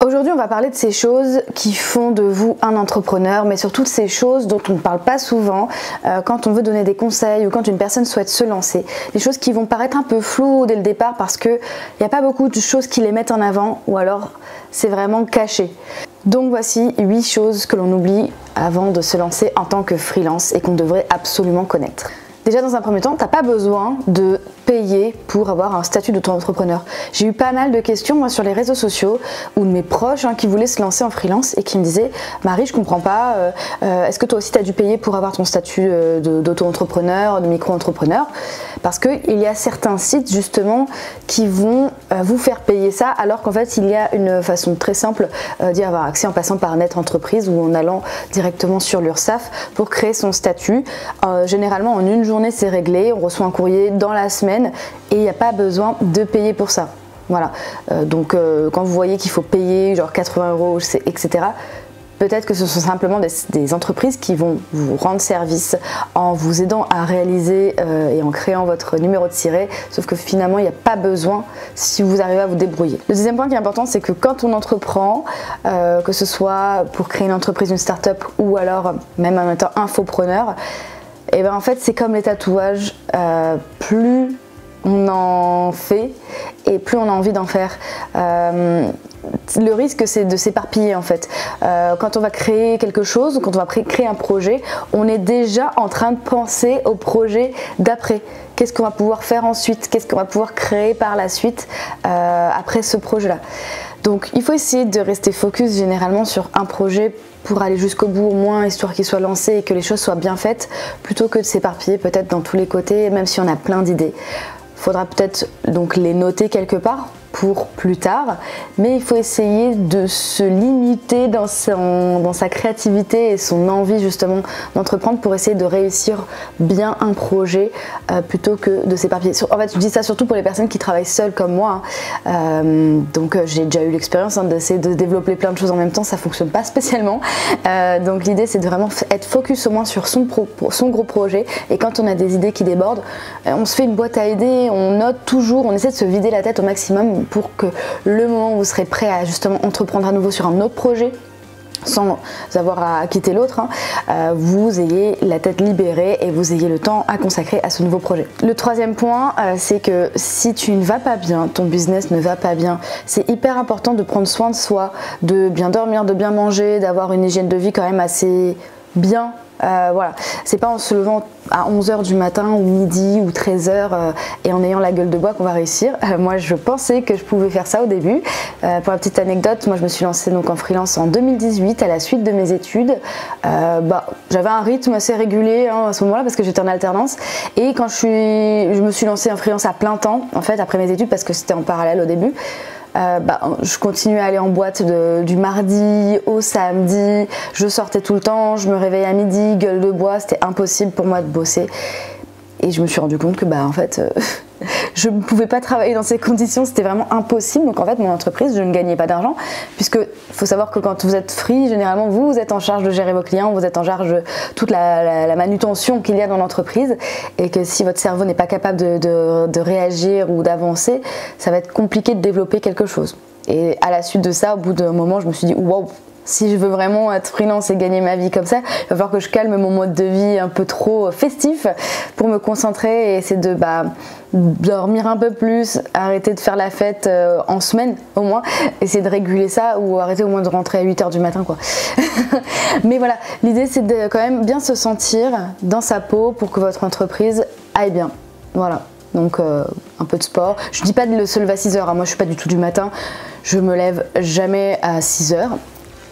Aujourd'hui, on va parler de ces choses qui font de vous un entrepreneur, mais surtout de ces choses dont on ne parle pas souvent quand on veut donner des conseils ou quand une personne souhaite se lancer. Des choses qui vont paraître un peu floues dès le départ parce qu'il n'y a pas beaucoup de choses qui les mettent en avant ou alors c'est vraiment caché. Donc voici 8 choses que l'on oublie avant de se lancer en tant que freelance et qu'on devrait absolument connaître. Déjà dans un premier temps, tu n'as pas besoin de payer pour avoir un statut d'auto-entrepreneur. J'ai eu pas mal de questions moi sur les réseaux sociaux ou de mes proches qui voulaient se lancer en freelance et qui me disaient Marie, je comprends pas, est-ce que toi aussi tu as dû payer pour avoir ton statut d'auto-entrepreneur, de micro-entrepreneur? Parce qu'il y a certains sites justement qui vont vous faire payer ça alors qu'en fait il y a une façon très simple d'y avoir accès en passant par Net Entreprise ou en allant directement sur l'URSSAF pour créer son statut. Généralement en une journée c'est réglé, on reçoit un courrier dans la semaine et il n'y a pas besoin de payer pour ça. Voilà. Donc quand vous voyez qu'il faut payer genre 80 €, etc., peut-être que ce sont simplement des entreprises qui vont vous rendre service en vous aidant à réaliser et en créant votre numéro de siret, sauf que finalement il n'y a pas besoin si vous arrivez à vous débrouiller. Le deuxième point qui est important, c'est que quand on entreprend, que ce soit pour créer une entreprise, une start-up ou alors même en étant infopreneur, et ben en fait c'est comme les tatouages, plus on en fait et plus on a envie d'en faire. Le risque c'est de s'éparpiller en fait. Quand on va créer quelque chose ou quand on va créer un projet, on est déjà en train de penser au projet d'après. Qu'est-ce qu'on va pouvoir faire ensuite? Qu'est-ce qu'on va pouvoir créer par la suite après ce projet-là? Donc il faut essayer de rester focus généralement sur un projet pour aller jusqu'au bout au moins, histoire qu'il soit lancé et que les choses soient bien faites, plutôt que de s'éparpiller peut-être dans tous les côtés, même si on a plein d'idées. Il faudra peut-être donc les noter quelque part pour plus tard, mais il faut essayer de se limiter dans sa créativité et son envie justement d'entreprendre pour essayer de réussir bien un projet plutôt que de s'éparpiller. En fait, je dis ça surtout pour les personnes qui travaillent seules comme moi. Donc j'ai déjà eu l'expérience d'essayer de développer plein de choses en même temps, ça fonctionne pas spécialement. Donc l'idée c'est de vraiment être focus au moins sur son gros projet, et quand on a des idées qui débordent, on se fait une boîte à idées, on note toujours, on essaie de se vider la tête au maximum pour que le moment où vous serez prêt à justement entreprendre à nouveau sur un autre projet, sans avoir à quitter l'autre, vous ayez la tête libérée et vous ayez le temps à consacrer à ce nouveau projet. Le troisième point, c'est que si tu ne vas pas bien, ton business ne va pas bien, c'est hyper important de prendre soin de soi, de bien dormir, de bien manger, d'avoir une hygiène de vie quand même assez bien. Voilà, c'est pas en se levant à 11 h du matin ou midi ou 13 h et en ayant la gueule de bois qu'on va réussir. Moi je pensais que je pouvais faire ça au début. Pour la petite anecdote, moi je me suis lancée donc en freelance en 2018 à la suite de mes études. J'avais un rythme assez régulier à ce moment-là parce que j'étais en alternance, et quand je me suis lancée en freelance à plein temps en fait après mes études parce que c'était en parallèle au début. Je continuais à aller en boîte du mardi au samedi, je sortais tout le temps, je me réveillais à midi, gueule de bois, c'était impossible pour moi de bosser. Et je me suis rendu compte que en fait je ne pouvais pas travailler dans ces conditions, c'était vraiment impossible. Donc en fait mon entreprise, je ne gagnais pas d'argent, puisque il faut savoir que quand vous êtes free, généralement vous êtes en charge de gérer vos clients, vous êtes en charge de toute la manutention qu'il y a dans l'entreprise, et que si votre cerveau n'est pas capable de réagir ou d'avancer, ça va être compliqué de développer quelque chose. Et à la suite de ça, au bout d'un moment, je me suis dit waouh, si je veux vraiment être freelance et gagner ma vie comme ça, il va falloir que je calme mon mode de vie un peu trop festif pour me concentrer et essayer de dormir un peu plus, arrêter de faire la fête en semaine au moins, essayer de réguler ça, ou arrêter au moins de rentrer à 8 h du matin quoi. Mais voilà, l'idée c'est de quand même bien se sentir dans sa peau pour que votre entreprise aille bien. Voilà. Donc un peu de sport. Je dis pas de se lever à 6 h, moi je suis pas du tout du matin, je me lève jamais à 6 h.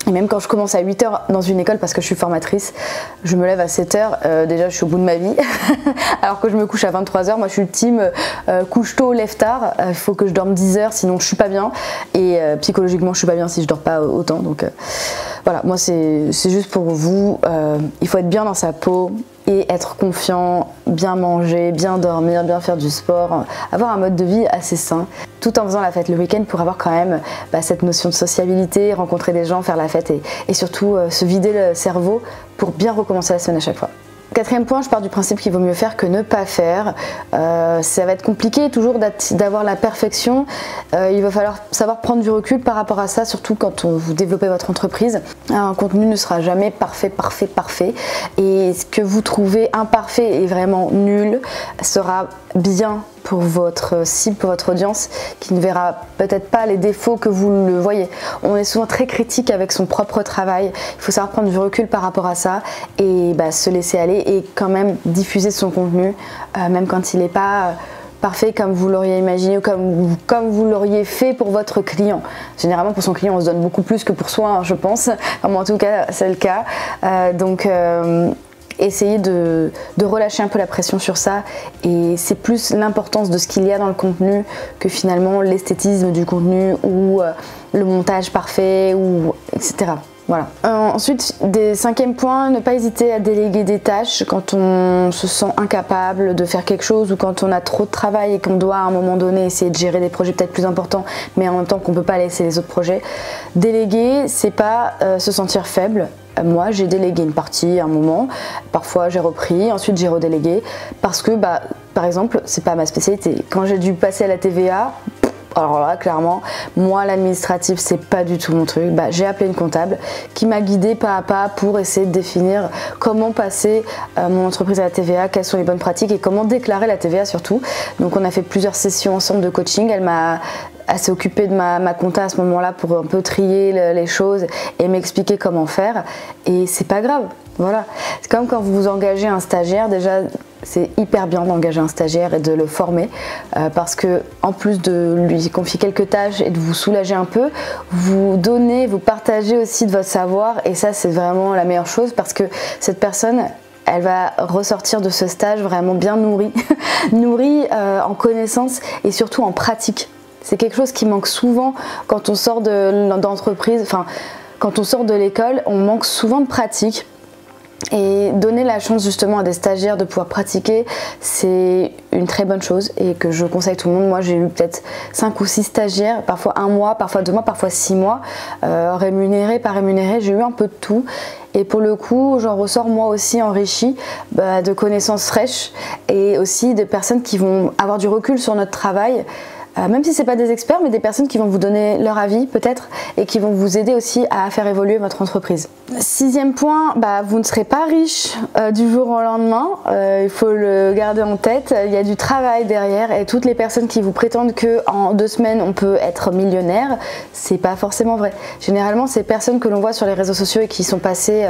Et même quand je commence à 8 h dans une école parce que je suis formatrice, je me lève à 7 h, déjà je suis au bout de ma vie, alors que je me couche à 23 h, moi je suis le team couche tôt, lève tard, il faut que je dorme 10 h sinon je suis pas bien, et psychologiquement je suis pas bien si je dors pas autant, donc voilà, moi c'est juste pour vous, il faut être bien dans sa peau et être confiant, bien manger, bien dormir, bien faire du sport, avoir un mode de vie assez sain, tout en faisant la fête le week-end pour avoir quand même cette notion de sociabilité, rencontrer des gens, faire la fête et surtout se vider le cerveau pour bien recommencer la semaine à chaque fois. Quatrième point, je pars du principe qu'il vaut mieux faire que ne pas faire. Ça va être compliqué toujours d'avoir la perfection. Il va falloir savoir prendre du recul par rapport à ça, surtout quand vous développez votre entreprise. Un contenu ne sera jamais parfait. Et ce que vous trouvez imparfait et vraiment nul sera bien pour votre cible, pour votre audience, qui ne verra peut-être pas les défauts que vous le voyez. On est souvent très critique avec son propre travail. Il faut savoir prendre du recul par rapport à ça et se laisser aller et quand même diffuser son contenu, même quand il n'est pas parfait comme vous l'auriez imaginé ou comme vous l'auriez fait pour votre client. Généralement pour son client on se donne beaucoup plus que pour soi, hein, je pense. Enfin, moi, en tout cas c'est le cas. Essayez de relâcher un peu la pression sur ça, et c'est plus l'importance de ce qu'il y a dans le contenu que finalement l'esthétisme du contenu ou le montage parfait, etc. Voilà. Ensuite, cinquième point, ne pas hésiter à déléguer des tâches quand on se sent incapable de faire quelque chose ou quand on a trop de travail et qu'on doit à un moment donné essayer de gérer des projets peut-être plus importants, mais en même temps qu'on ne peut pas laisser les autres projets. Déléguer, c'est pas se sentir faible. Moi j'ai délégué une partie à un moment, parfois j'ai repris, ensuite j'ai redélégué parce que par exemple c'est pas ma spécialité. Quand j'ai dû passer à la TVA, alors là clairement moi l'administratif c'est pas du tout mon truc, j'ai appelé une comptable qui m'a guidée pas à pas pour essayer de définir comment passer mon entreprise à la TVA, quelles sont les bonnes pratiques et comment déclarer la TVA surtout. Donc on a fait plusieurs sessions ensemble de coaching, elle s'est occupée de ma compta à ce moment-là pour un peu trier les choses et m'expliquer comment faire, et c'est pas grave, voilà. C'est comme quand vous engagez un stagiaire, déjà c'est hyper bien d'engager un stagiaire et de le former parce que en plus de lui confier quelques tâches et de vous soulager un peu, vous partagez aussi de votre savoir, et ça c'est vraiment la meilleure chose parce que cette personne elle va ressortir de ce stage vraiment bien nourrie, nourrie en connaissances et surtout en pratique. C'est quelque chose qui manque souvent quand on sort d'entreprise, enfin quand on sort de l'école, on manque souvent de pratique. Et donner la chance justement à des stagiaires de pouvoir pratiquer, c'est une très bonne chose et que je conseille tout le monde. Moi j'ai eu peut-être 5 ou 6 stagiaires, parfois 1 mois, parfois 2 mois, parfois 6 mois, rémunérés, pas rémunérés, j'ai eu un peu de tout. Et pour le coup, j'en ressors moi aussi enrichie de connaissances fraîches et aussi de personnes qui vont avoir du recul sur notre travail. Même si c'est pas des experts, mais des personnes qui vont vous donner leur avis peut-être et qui vont vous aider aussi à faire évoluer votre entreprise. Sixième point, vous ne serez pas riche du jour au lendemain, il faut le garder en tête, il y a du travail derrière, et toutes les personnes qui vous prétendent qu'en 2 semaines on peut être millionnaire, c'est pas forcément vrai. Généralement ces personnes que l'on voit sur les réseaux sociaux et qui sont passées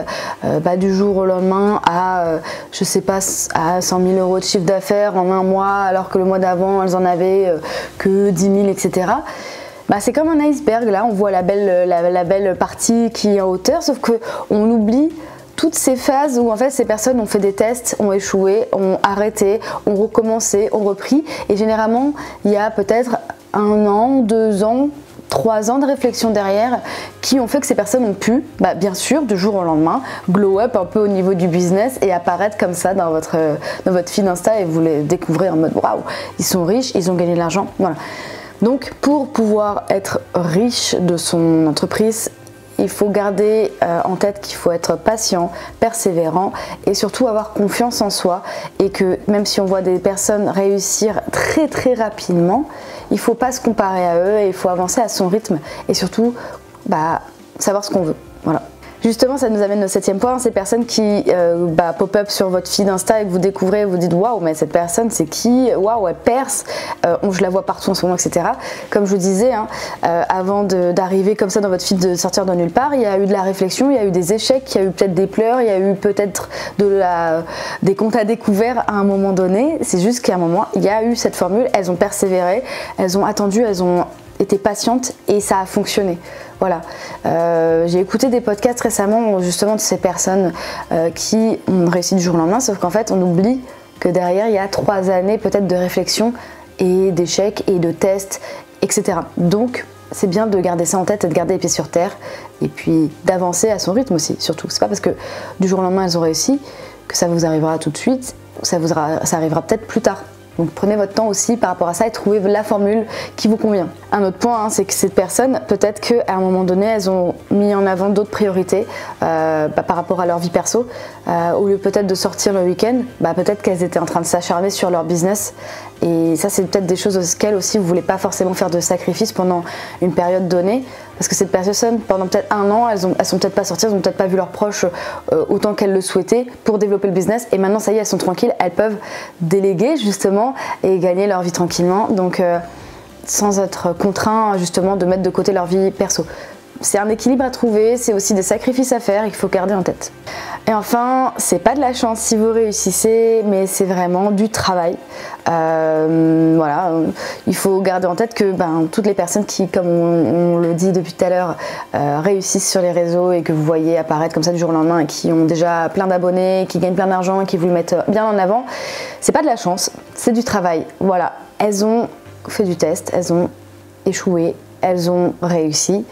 du jour au lendemain à je sais pas, à 100 000 € de chiffre d'affaires en 1 mois, alors que le mois d'avant elles en avaient que 10 000, etc. C'est comme un iceberg, là on voit la belle partie qui est en hauteur, sauf qu'on oublie toutes ces phases où en fait ces personnes ont fait des tests, ont échoué, ont arrêté, ont recommencé, ont repris, et généralement il y a peut-être 1 an, 2 ans, 3 ans de réflexion derrière qui ont fait que ces personnes ont pu, bien sûr, du jour au lendemain, glow up un peu au niveau du business et apparaître comme ça dans votre feed Insta, et vous les découvrez en mode waouh, ils sont riches, ils ont gagné de l'argent, voilà. Donc pour pouvoir être riche de son entreprise, il faut garder en tête qu'il faut être patient, persévérant et surtout avoir confiance en soi, et que même si on voit des personnes réussir très très rapidement, il ne faut pas se comparer à eux et il faut avancer à son rythme et surtout savoir ce qu'on veut. Voilà. Justement, ça nous amène au 7e point, ces personnes qui pop-up sur votre feed Insta et que vous découvrez, vous dites waouh, mais cette personne c'est qui? Waouh, elle perce, je la vois partout en ce moment, etc. Comme je vous disais, avant d'arriver comme ça dans votre feed, de sortir de nulle part, il y a eu de la réflexion, il y a eu des échecs, il y a eu peut-être des pleurs, il y a eu peut-être des comptes à découvert à un moment donné. C'est juste qu'à un moment, il y a eu cette formule, elles ont persévéré, elles ont attendu, elles ont été patientes et ça a fonctionné. Voilà. J'ai écouté des podcasts récemment justement de ces personnes qui ont réussi du jour au lendemain, sauf qu'en fait on oublie que derrière il y a 3 années peut-être de réflexion et d'échecs et de tests, etc. Donc c'est bien de garder ça en tête et de garder les pieds sur terre et puis d'avancer à son rythme aussi, surtout. C'est pas parce que du jour au lendemain elles ont réussi que ça vous arrivera tout de suite, ça arrivera peut-être plus tard. Donc prenez votre temps aussi par rapport à ça et trouvez la formule qui vous convient. Un autre point, c'est que ces personnes, peut-être qu'à un moment donné, elles ont mis en avant d'autres priorités par rapport à leur vie perso. Au lieu peut-être de sortir le week-end, peut-être qu'elles étaient en train de s'acharner sur leur business. Et ça, c'est peut-être des choses auxquelles aussi vous ne voulez pas forcément faire de sacrifices pendant une période donnée. Parce que cette personne, pendant peut-être un an, elles sont peut-être pas sorties, elles n'ont peut-être pas vu leurs proches autant qu'elles le souhaitaient pour développer le business. Et maintenant, ça y est, elles sont tranquilles, elles peuvent déléguer justement et gagner leur vie tranquillement. Donc, sans être contraint justement de mettre de côté leur vie perso. C'est un équilibre à trouver, c'est aussi des sacrifices à faire, il faut garder en tête. Et enfin, c'est pas de la chance si vous réussissez, mais c'est vraiment du travail. Voilà, il faut garder en tête que toutes les personnes qui, comme on le dit depuis tout à l'heure, réussissent sur les réseaux et que vous voyez apparaître comme ça du jour au lendemain et qui ont déjà plein d'abonnés, qui gagnent plein d'argent et qui vous le mettent bien en avant, c'est pas de la chance, c'est du travail. Voilà, elles ont fait du test, elles ont échoué, elles ont réussi.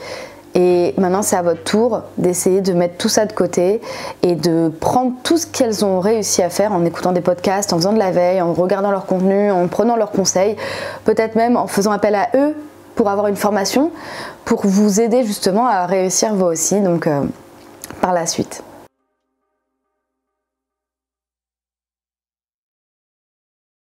Et maintenant, c'est à votre tour d'essayer de mettre tout ça de côté et de prendre tout ce qu'elles ont réussi à faire en écoutant des podcasts, en faisant de la veille, en regardant leur contenu, en prenant leurs conseils, peut-être même en faisant appel à eux pour avoir une formation, pour vous aider justement à réussir vous aussi, donc par la suite.